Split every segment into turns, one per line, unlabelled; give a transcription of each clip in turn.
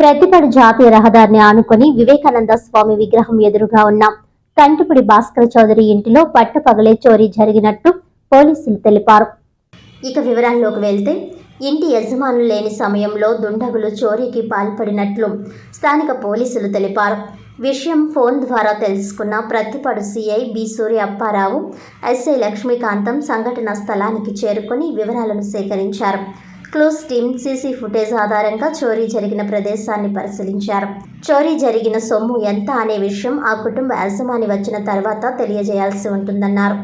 ప్రతిపడి జాతీయ రహదారిని ఆనుకుని వివేకానంద స్వామి విగ్రహం ఎదురుగా ఉన్న కంటిపుడి భాస్కర్ చౌదరి ఇంటిలో పట్టపగలే చోరీ జరిగినట్టు పోలీసులు తెలిపారు. ఇక వివరాల్లోకి వెళ్తే ఇంటి యజమానులు లేని సమయంలో దుండగులు చోరీకి పాల్పడినట్లు స్థానిక పోలీసులు తెలిపారు. విషయం ఫోన్ ద్వారా తెలుసుకున్న ప్రతిపడు సిఐ బి సూర్య అప్పారావు, ఎస్ఐ లక్ష్మీకాంతం సంఘటన స్థలానికి చేరుకుని వివరాలను సేకరించారు. క్లూస్ టీమ్ సీసీ ఫుటేజ్ ఆధారంగా చోరీ జరిగిన ప్రదేశాన్ని పరిశీలించారు. చోరీ జరిగిన సొమ్ము ఎంత అనే విషయం ఆ కుటుంబ యజమాని వచ్చిన తర్వాత తెలియజేయాల్సి ఉంటుందన్నారు.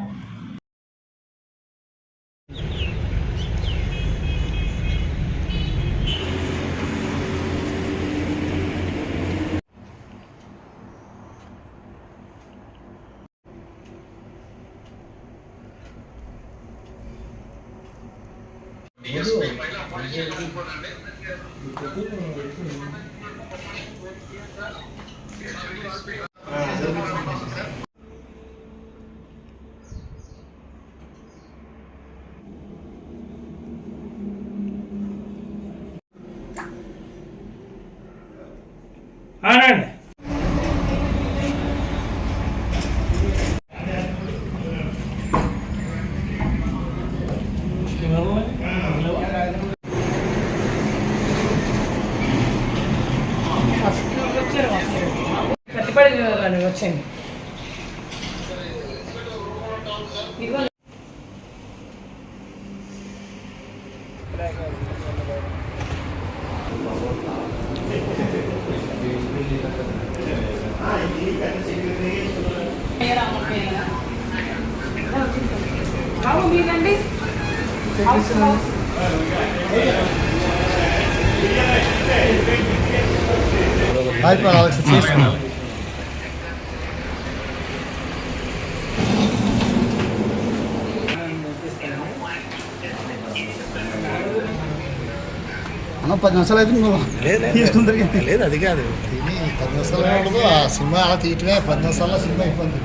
ప్రతిపడి వచ్చండి. మీరండి
అన్న 10 నిమిషాలు అయితే
లేదు అది కాదు
10 నిమిషాలు ఆ సినిమా అలా తీయటమే 10 నిమిషాల్లో సినిమా అయిపోయింది.